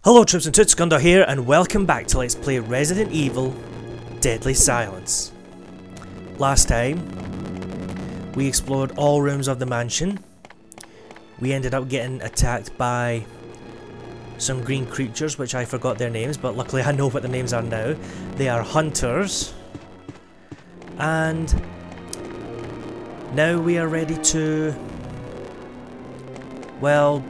Hello troops and toots, Gundar here, and welcome back to Let's Play Resident Evil Deadly Silence. Last time, we explored all rooms of the mansion. We ended up getting attacked by some green creatures, which I forgot their names, but luckily I know what their names are now. They are hunters. And now we are ready to, well,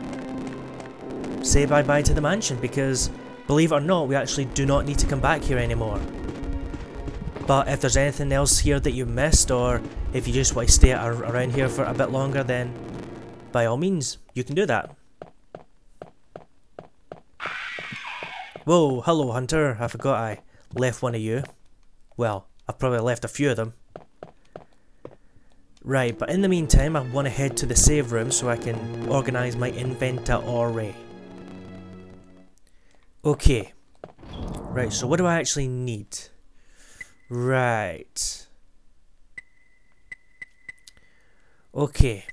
say bye-bye to the mansion, because believe it or not, we actually do not need to come back here anymore. But if there's anything else here that you missed, or if you just want to stay around here for a bit longer, then by all means, you can do that. Whoa, hello Hunter, I forgot I left one of you. Well, I've probably left a few of them. Right, but in the meantime, I want to head to the save room so I can organise my inventory. Okay. Right, so what do I actually need? Right. Okay.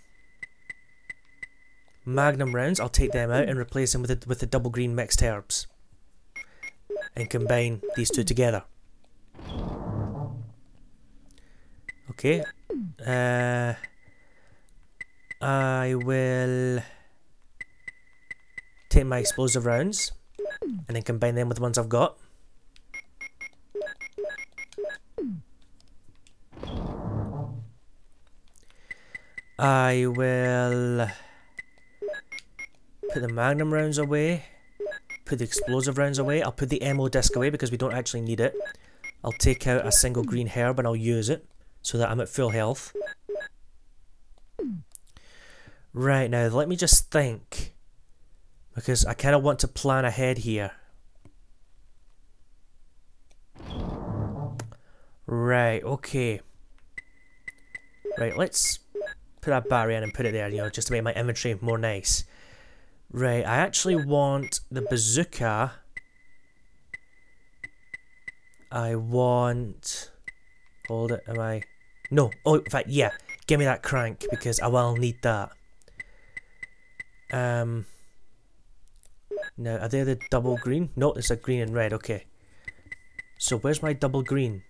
Magnum rounds, I'll take them out and replace them with the double green mixed herbs. And combine these two together. Okay. I will take my explosive rounds and then combine them with the ones I've got. I will put the magnum rounds away, put the explosive rounds away. I'll put the ammo disc away because we don't actually need it. I'll take out a single green herb and I'll use it so that I'm at full health. Right, now let me just think, because I kind of want to plan ahead here. Right, okay. Right, let's put that battery in and put it there, you know, just to make my inventory more nice. Right, I actually want the bazooka. I want... Hold it, am I... No, oh, in fact, yeah. Give me that crank, because I will need that. Now, are they the double green? No, it's a green and red, okay. So, where's my double green?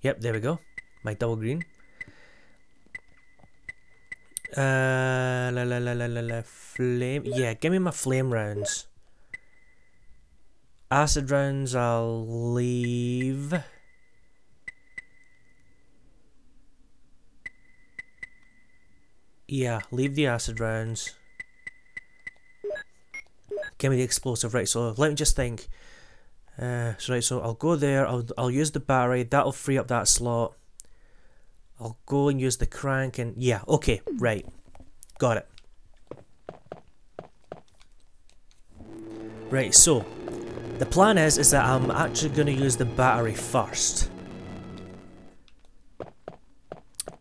Yep, there we go. My double green. Flame. Yeah, give me my flame rounds. Acid rounds, I'll leave. Yeah, leave the acid rounds. Give me the explosive. Right, so let me just think. So I'll go there, I'll use the battery, that'll free up that slot. I'll go and use the crank and... Yeah, okay, right. Got it. Right, so the plan is that I'm actually going to use the battery first.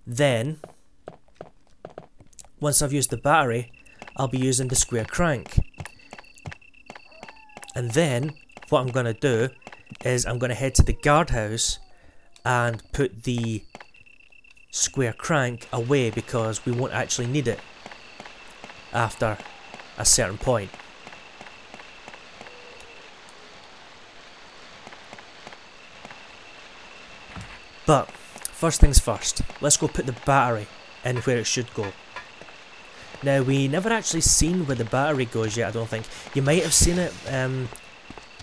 Then, once I've used the battery, I'll be using the square crank. And then, what I'm going to do is I'm going to head to the guardhouse and put the square crank away because we won't actually need it after a certain point. But first things first, let's go put the battery in where it should go. Now, we never actually seen where the battery goes yet, I don't think. You might have seen it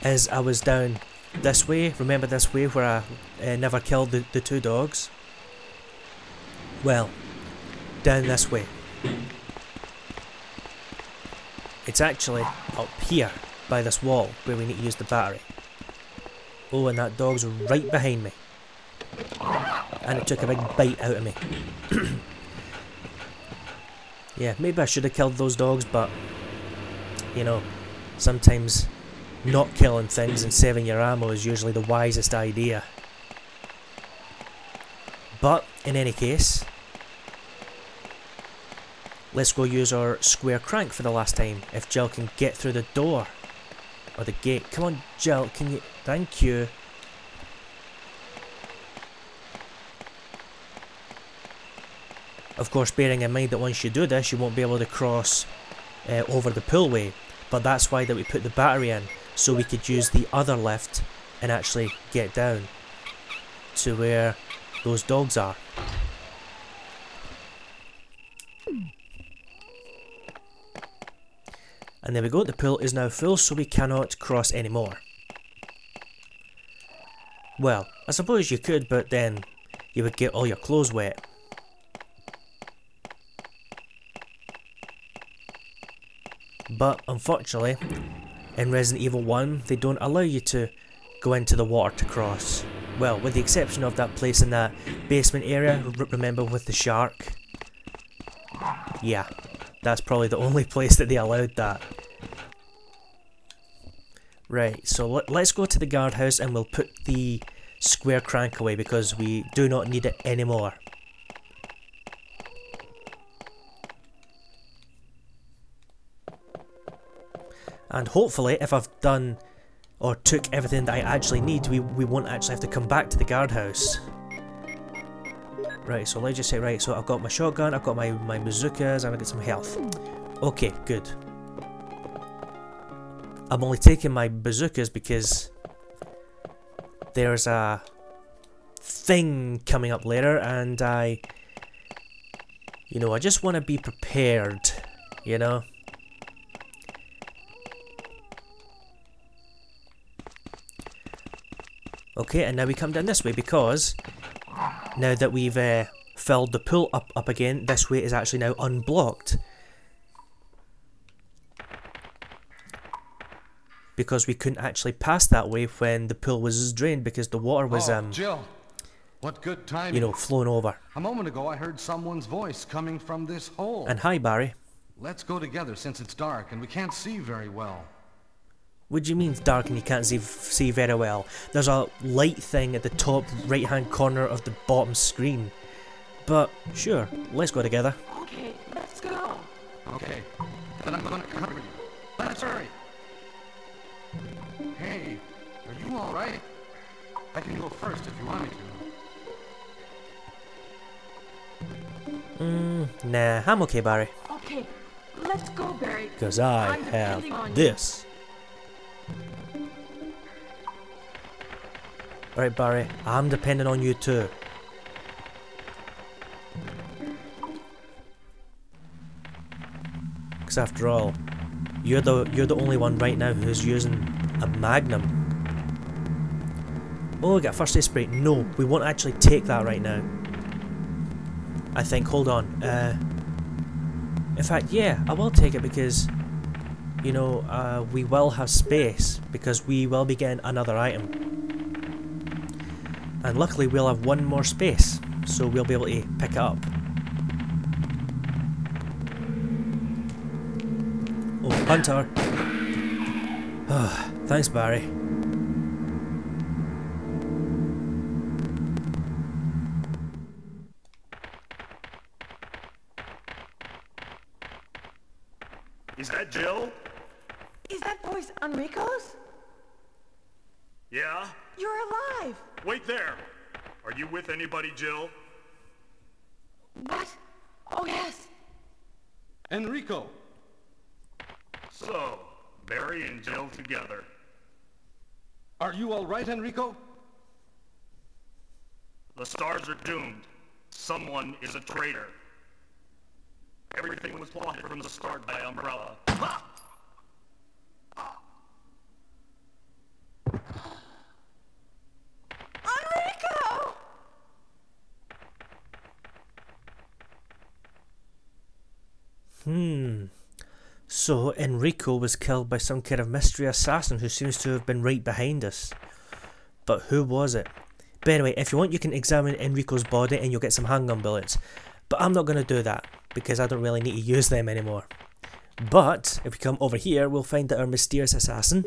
as I was down this way. Remember this way where I never killed the two dogs? Well, down this way. It's actually up here by this wall where we need to use the battery. Oh, and that dog's right behind me. And it took a big bite out of me. Yeah, maybe I should have killed those dogs, but, you know, sometimes not killing things and saving your ammo is usually the wisest idea. But, in any case, let's go use our square crank for the last time, if Jill can get through the door. Or the gate. Come on, Jill, can you... Thank you. Of course, bearing in mind that once you do this, you won't be able to cross over the poolway. But that's why that we put the battery in, so we could use the other lift and actually get down to where those dogs are. And there we go, the pool is now full, so we cannot cross anymore. Well, I suppose you could, but then you would get all your clothes wet. But unfortunately, in Resident Evil 1, they don't allow you to go into the water to cross. Well, with the exception of that place in that basement area, remember, with the shark? Yeah, that's probably the only place that they allowed that. Right, so let's go to the guardhouse and we'll put the square crank away because we do not need it anymore. And hopefully, if I've done or took everything that I actually need, we won't actually have to come back to the guardhouse. Right, so let's just say, right, so I've got my shotgun, I've got my bazookas, and I've got some health. Okay, good. I'm only taking my bazookas because there's a thing coming up later, and I just want to be prepared, you know? Okay, and now we come down this way because now that we've filled the pool up again, this way is actually now unblocked. Because we couldn't actually pass that way when the pool was drained because the water was Jill, what good timing. Flown over. A moment ago I heard someone's voice coming from this hole. And hi, Barry. Let's go together since it's dark and we can't see very well. What do you mean it's dark and you can't see very well? There's a light thing at the top right hand corner of the bottom screen. But sure, let's go together. Okay, let's go. Okay, then I'm gonna cover you. Let's hurry. Hey, are you alright? I can go first if you want me to. Nah, I'm okay, Barry. Okay, let's go, Barry. Because I I'm depending on have you. this. Alright, Barry, I'm depending on you too. Because after all, you're the only one right now who's using a Magnum. Oh, I got first aid spray. No, we won't actually take that right now. I think, hold on. In fact, yeah, I will take it because, we will have space because we will be getting another item. And luckily we'll have one more space, so we'll be able to pick it up. Oh, Hunter! Thanks, Barry. Is that Jill? Is that voice Enrico's? Yeah? You're alive! Wait there! Are you with anybody, Jill? What? Oh, yes! Enrico! So, Barry and Jill together. Are you alright, Enrico? The stars are doomed. Someone is a traitor. Everything was plotted from the start by Umbrella. Ha! Enrico! So Enrico was killed by some kind of mystery assassin who seems to have been right behind us. But who was it? But anyway, if you want, you can examine Enrico's body and you'll get some handgun bullets. But I'm not going to do that because I don't really need to use them anymore. But if we come over here, we'll find that our mysterious assassin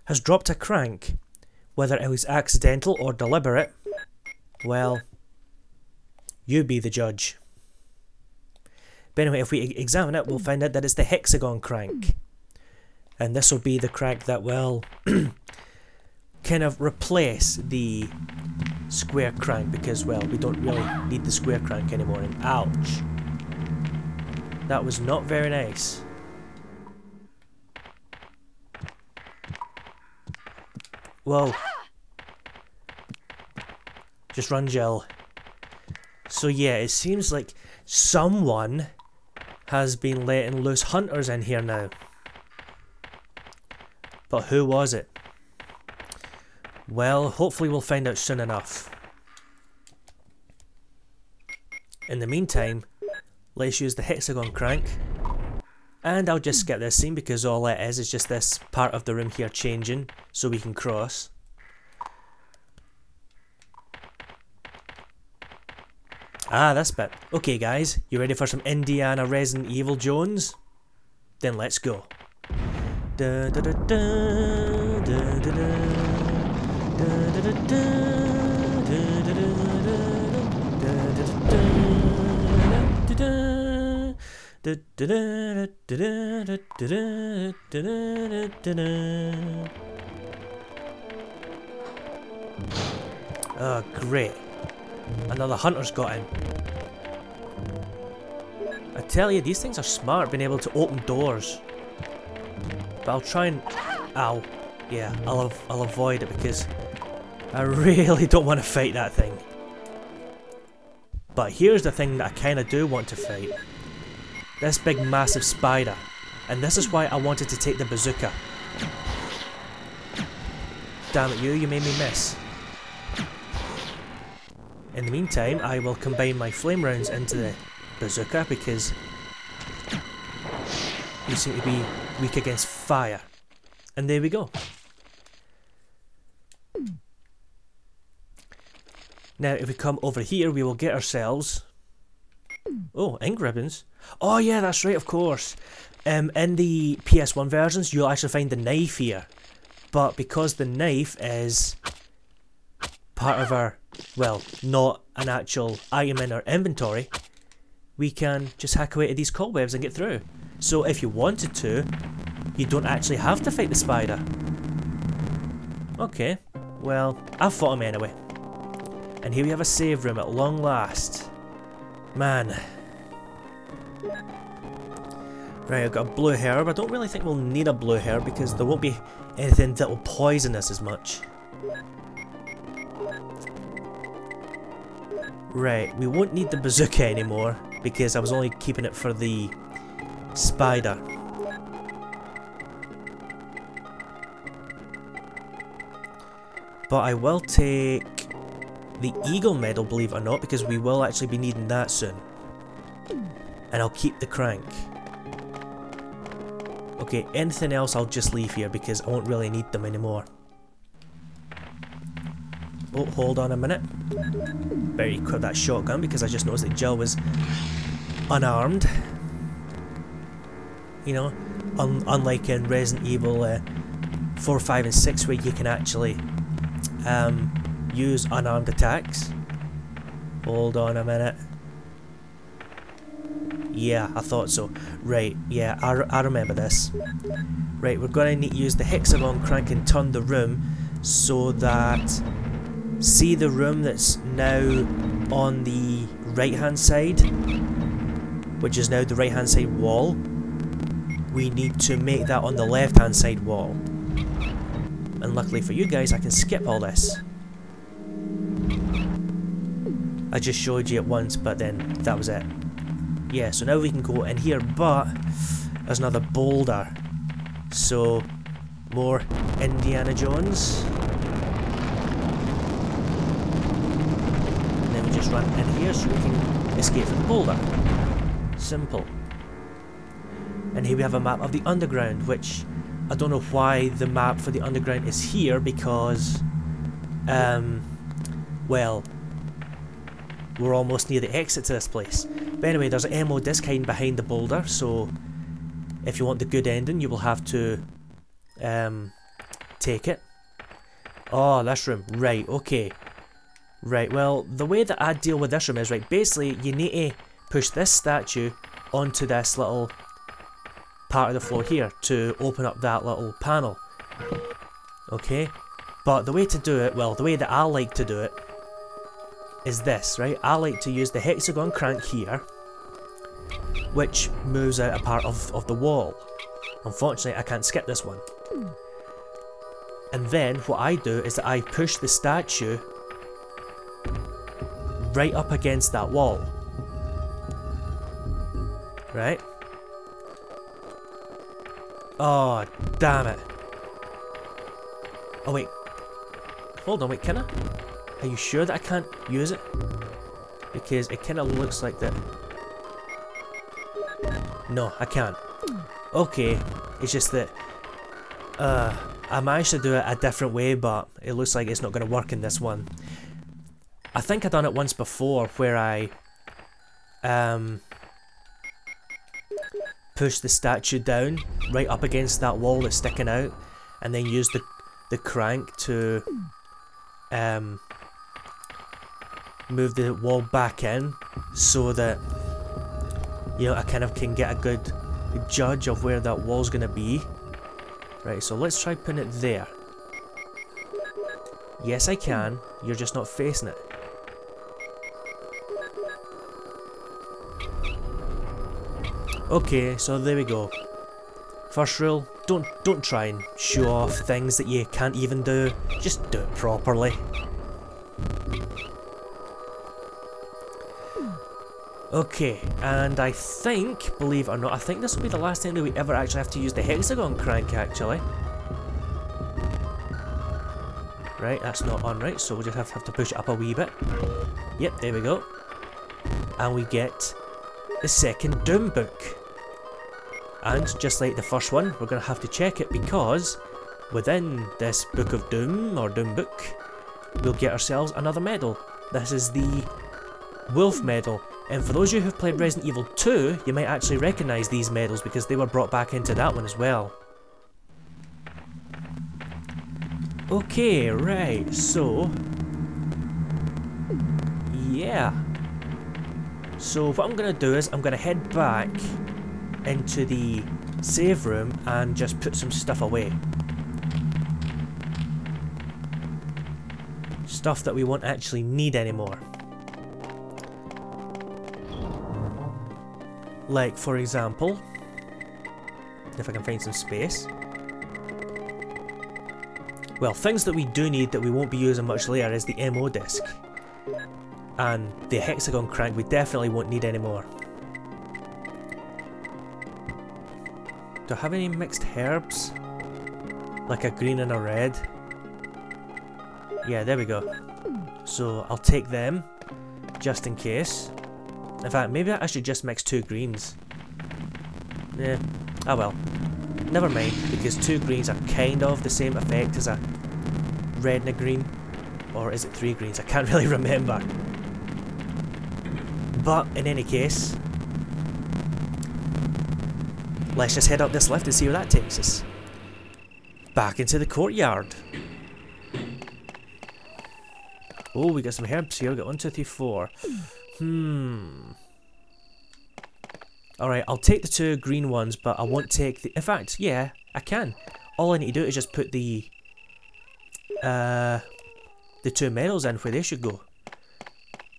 has dropped a crank. Whether it was accidental or deliberate, well, you be the judge. But anyway, if we examine it, we'll find out that it's the hexagon crank. And this will be the crank that will kind of replace the square crank because, well, we don't really need the square crank anymore. And ouch. That was not very nice. Whoa. Just run, Jill. So yeah, it seems like someone has been letting loose hunters in here now. But who was it? Well, hopefully we'll find out soon enough. In the meantime, let's use the hexagon crank. And I'll just skip this scene because all it is just this part of the room here changing so we can cross. Ah, this bit. Okay guys, you ready for some Indiana Resident Evil Jones? Then let's go. Da da da da da da da da da da. Oh, great. Another hunter's got in. I tell you, these things are smart, being able to open doors. But I'll try and... Ow. Yeah, I'll avoid it because I really don't want to fight that thing. But here's the thing that I kind of do want to fight. This big massive spider. And this is why I wanted to take the bazooka. Damn it you made me miss. In the meantime, I will combine my flame rounds into the bazooka because you seem to be weak against fire. And there we go. Now if we come over here we will get ourselves... Oh, ink ribbons. Oh yeah, that's right, of course. In the PS1 versions you'll actually find the knife here. But because the knife is part of our, well, not an actual item in our inventory, we can just hack away to these cobwebs and get through. So if you wanted to, you don't actually have to fight the spider. Okay, well, I fought him anyway. And here we have a save room at long last. Man. Right, I've got a blue herb. I don't really think we'll need a blue herb because there won't be anything that will poison us as much. Right, we won't need the bazooka anymore because I was only keeping it for the spider. But I will take the eagle medal, believe it or not, because we will actually be needing that soon. And I'll keep the crank. Okay, anything else I'll just leave here because I won't really need them anymore. Oh, hold on a minute. Better equip that shotgun because I just noticed that Jill was unarmed. You know, unlike in Resident Evil 4, 5 and 6 where you can actually use unarmed attacks. Hold on a minute. Yeah, I thought so. Right, yeah, I remember this. Right, we're going to need to use the hexagon crank and turn the room so that... See the room that's now on the right hand side, which is now the right hand side wall. We need to make that on the left hand side wall. And luckily for you guys I can skip all this. I just showed you it once but then that was it. Yeah, so now we can go in here, but there's another boulder. So more Indiana Jones. Just run in here so we can escape from the boulder. Simple. And here we have a map of the underground, which I don't know why the map for the underground is here because, well, we're almost near the exit to this place. But anyway, there's an ammo disc hiding behind the boulder, so if you want the good ending, you will have to take it. Oh, this room. Right, okay. Right, well, the way that I deal with this room is, right, basically you need to push this statue onto this little part of the floor here to open up that little panel. Okay? But the way to do it, well, the way that I like to do it is this, right? I like to use the hexagon crank here which moves out a part of the wall. Unfortunately, I can't skip this one. And then what I do is that I push the statue right up against that wall. Right? Oh, damn it. Oh wait. Hold on, wait, can I? Are you sure that I can't use it? Because it kind of looks like that. No, I can't. Okay, it's just that I managed to do it a different way, but it looks like it's not going to work in this one. I think I've done it once before where I push the statue down right up against that wall that's sticking out, and then use the crank to move the wall back in, so that, you know, I kind of can get a good judge of where that wall's gonna be. Right, so let's try putting it there. Yes, I can. You're just not facing it. Okay, so there we go. First rule, don't try and show off things that you can't even do. Just do it properly. Okay, and I think, believe it or not, I think this will be the last time that we ever actually have to use the hexagon crank, actually. Right, that's not on right, so we'll just have to push it up a wee bit. Yep, there we go. And we get the second Doom book. And just like the first one, we're going to have to check it, because within this Book of Doom, or Doom book, we'll get ourselves another medal. This is the Wolf medal. And for those of you who've played Resident Evil 2, you might actually recognise these medals because they were brought back into that one as well. Okay, right, so... yeah. So what I'm going to do is I'm going to head back into the save room and just put some stuff away. Stuff that we won't actually need anymore. Like, for example, if I can find some space. Well, things that we do need that we won't be using much later is the MO disc. And the hexagon crank we definitely won't need anymore. Do I have any mixed herbs? Like a green and a red? Yeah, there we go. So I'll take them, just in case. In fact, maybe I should just mix 2 greens. Yeah, ah well. Never mind, because 2 greens are kind of the same effect as a red and a green. Or is it 3 greens? I can't really remember. But, in any case, let's just head up this lift and see where that takes us. Back into the courtyard. Oh, we got some herbs here. We got 1, 2, 3, 4. Alright, I'll take the 2 green ones, but I won't take the... in fact, yeah, I can. All I need to do is just put the 2 medals in where they should go.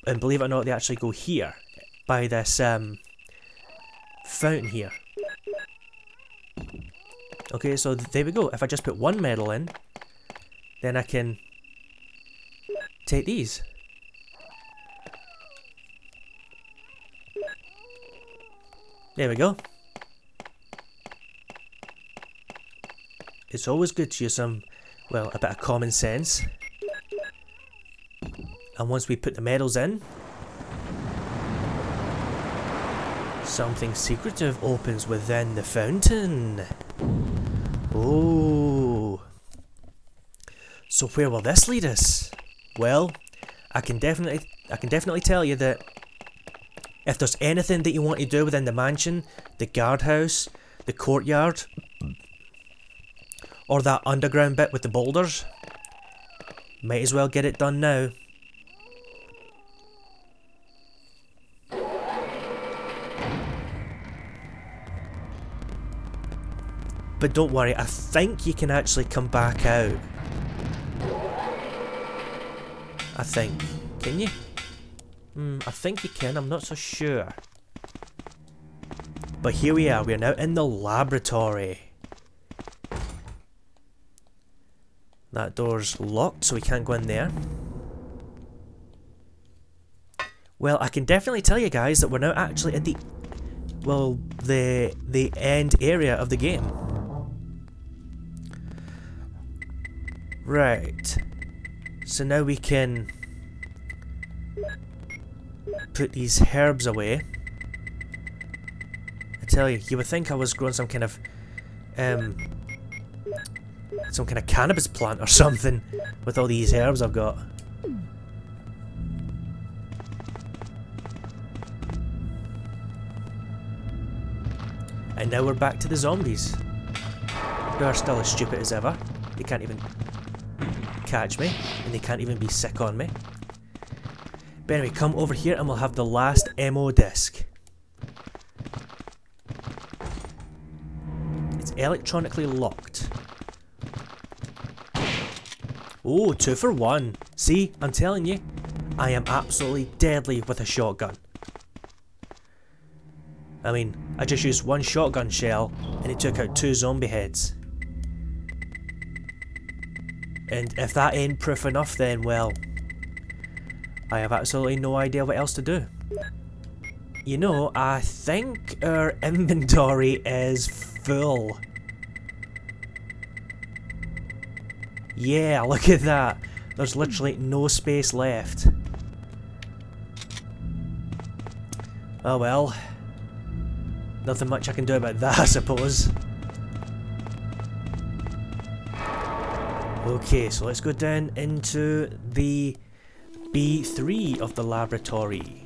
And believe it or not, they actually go here, by this fountain here. Okay, so there we go. If I just put 1 medal in, then I can take these. There we go. It's always good to use some, well, a bit of common sense. And once we put the medals in, something secretive opens within the fountain. Oh. So where will this lead us? Well, I can definitely tell you that if there's anything that you want to do within the mansion, the guardhouse, the courtyard, or that underground bit with the boulders, might as well get it done now. But don't worry, I think you can actually come back out. I think. Can you? I think you can, I'm not so sure. But here we are now in the laboratory. That door's locked, so we can't go in there. Well, I can definitely tell you guys that we're now actually at the end area of the game. Right. So now we can put these herbs away. I tell you, you would think I was growing some kind of cannabis plant or something with all these herbs I've got. And now we're back to the zombies. They are still as stupid as ever. They can't even catch me, and they can't even be sick on me. But anyway, come over here and we'll have the last MO disc. It's electronically locked. Oh, 2 for 1. See, I'm telling you, I am absolutely deadly with a shotgun. I mean, I just used 1 shotgun shell and it took out 2 zombie heads. And if that ain't proof enough, then well, I have absolutely no idea what else to do. You know, I think our inventory is full. Yeah, look at that. There's literally no space left. Oh well. Nothing much I can do about that, I suppose. Okay, so let's go down into the B3 of the laboratory.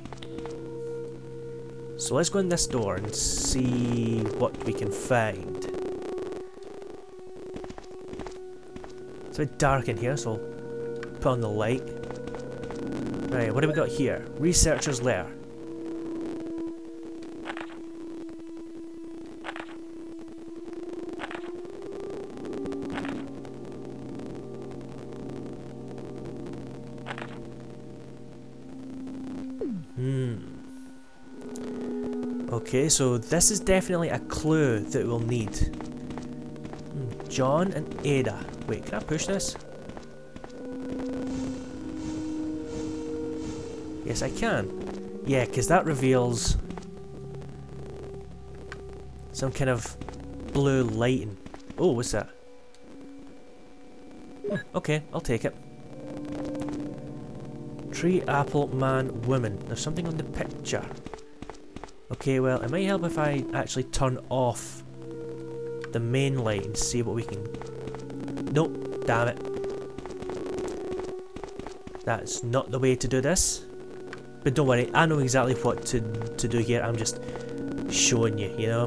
So let's go in this door and see what we can find. It's a bit dark in here, so I'll put on the light. Right, what have we got here? Researcher's lair. Okay, so this is definitely a clue that we'll need. John and Ada. Wait, can I push this? Yes, I can. Yeah, because that reveals some kind of blue lighting. Oh, what's that? Okay, I'll take it. Tree, apple, man, woman. There's something on the picture. Okay, well, it might help if I actually turn off the main light and see what we can... Nope, damn it. That's not the way to do this. But don't worry, I know exactly what to do here. I'm just showing you, you know.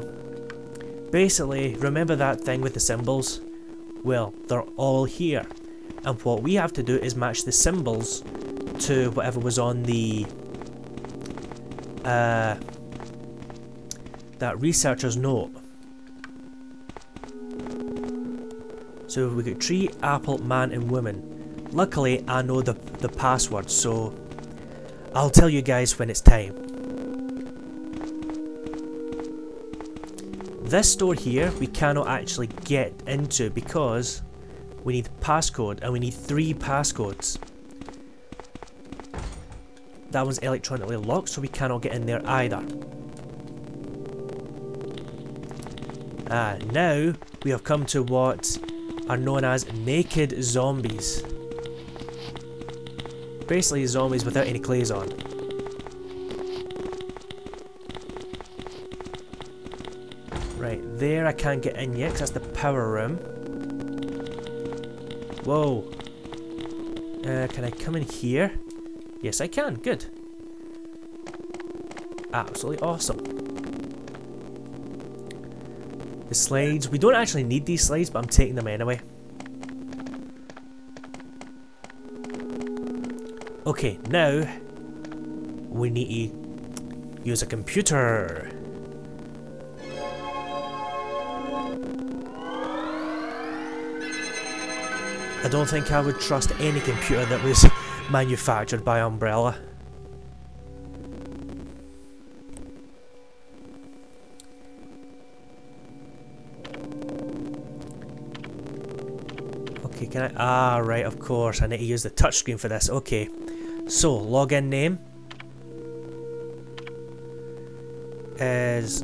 Basically, remember that thing with the symbols? Well, they're all here. And what we have to do is match the symbols to whatever was on the... that researcher's note. So we got tree, apple, man and woman. Luckily I know the password, so I'll tell you guys when it's time. This door here we cannot actually get into because we need passcode and we need 3 passcodes. That one's electronically locked, so we cannot get in there either. Now we have come to what are known as naked zombies. Basically zombies without any clothes on. Right, there I can't get in yet because that's the power room. Whoa. Can I come in here? Yes I can, good. Absolutely awesome. The slides, we don't actually need these slides, but I'm taking them anyway. Okay, now we need to use a computer. I don't think I would trust any computer that was manufactured by Umbrella. Okay, can I? Ah, right, of course. I need to use the touchscreen for this. Okay. So, login name is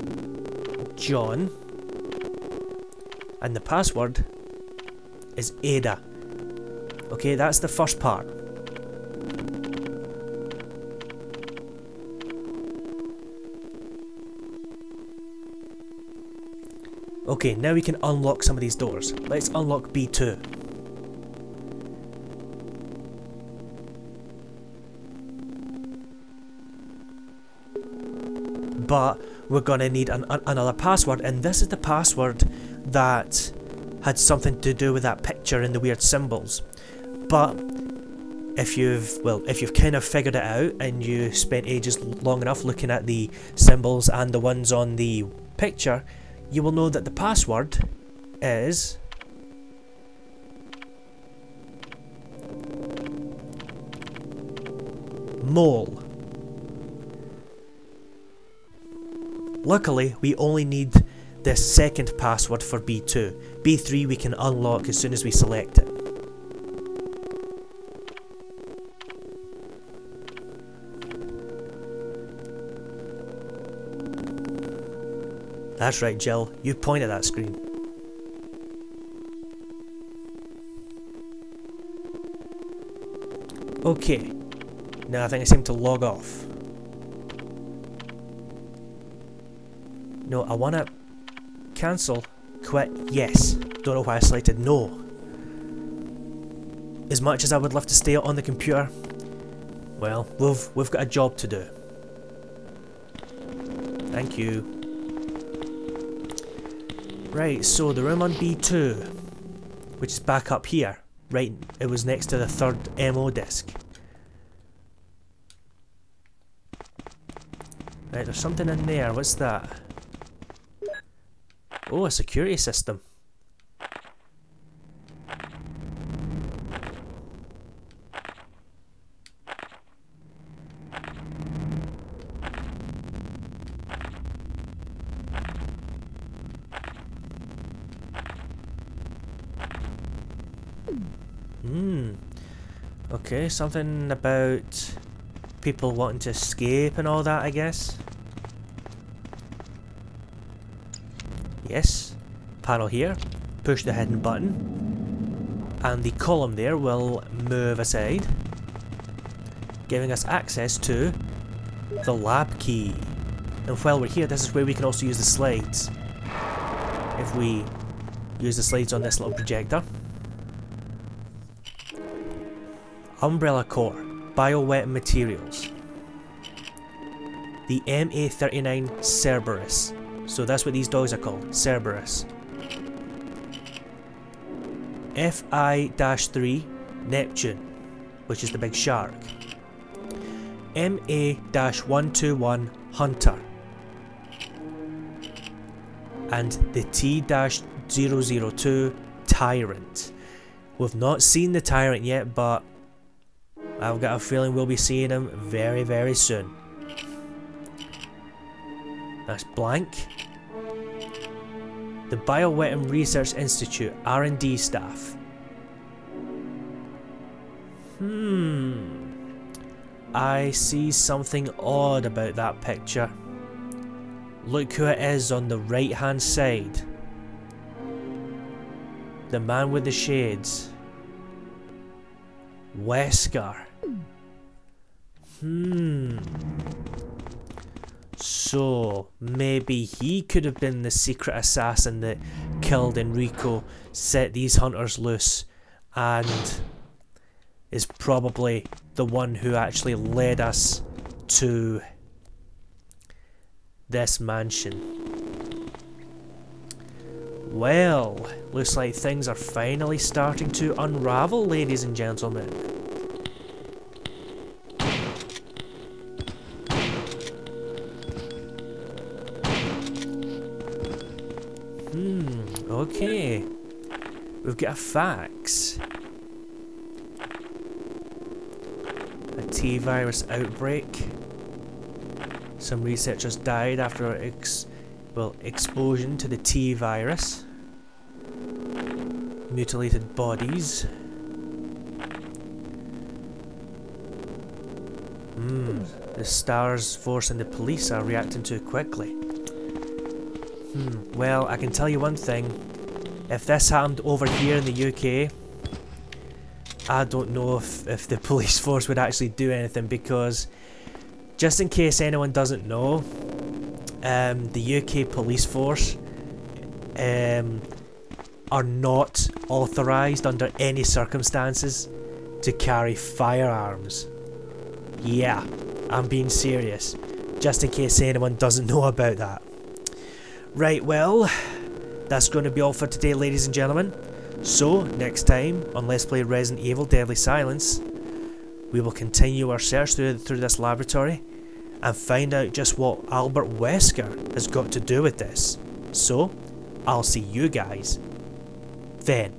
John. And the password is Ada. Okay, that's the first part. Okay, now we can unlock some of these doors. Let's unlock B2. But we're gonna need another password, and this is the password that had something to do with that picture and the weird symbols. But if you've kind of figured it out and you spent ages long enough looking at the symbols and the ones on the picture, you will know that the password is mole. Luckily, we only need this second password for B2. B3 we can unlock as soon as we select it. That's right, Jill, you point at that screen. Okay, now I think I seem to log off. No, I want to cancel, quit, yes. Don't know why I selected no. As much as I would love to stay on the computer, well, we've got a job to do. Thank you. Right, so the room on B2, which is back up here, right, it was next to the third MO disc. Right, there's something in there, what's that? Oh, a security system. Okay, something about people wanting to escape and all that, I guess. Yes. Panel here. Push the hidden button. And the column there will move aside, giving us access to the lab key. And while we're here, this is where we can also use the slides. If we use the slides on this little projector. Umbrella core, bioweapon materials. The MA-39 Cerberus. So that's what these dogs are called, Cerberus. FI-3 Neptune, which is the big shark. MA-121 Hunter. And the T-002 Tyrant. We've not seen the Tyrant yet, but I've got a feeling we'll be seeing him very, very soon. That's blank. The Bioweapon Research Institute R&D staff. I see something odd about that picture. Look who it is on the right hand side. The man with the shades. Wesker. So, maybe he could have been the secret assassin that killed Enrico, set these hunters loose, and is probably the one who actually led us to this mansion. Well, looks like things are finally starting to unravel, ladies and gentlemen. Okay, we've got a fax. A T-virus outbreak. Some researchers died after explosion to the T-virus. mutilated bodies. The S.T.A.R.S force and the police are reacting too quickly. Well, I can tell you one thing. If this happened over here in the UK, I don't know if the police force would actually do anything, because just in case anyone doesn't know, the UK police force are not authorised under any circumstances to carry firearms. Yeah, I'm being serious, just in case anyone doesn't know about that. Right, well, that's going to be all for today, ladies and gentlemen. So, next time on Let's Play Resident Evil Deadly Silence, we will continue our search through this laboratory and find out just what Albert Wesker has got to do with this. So, I'll see you guys then.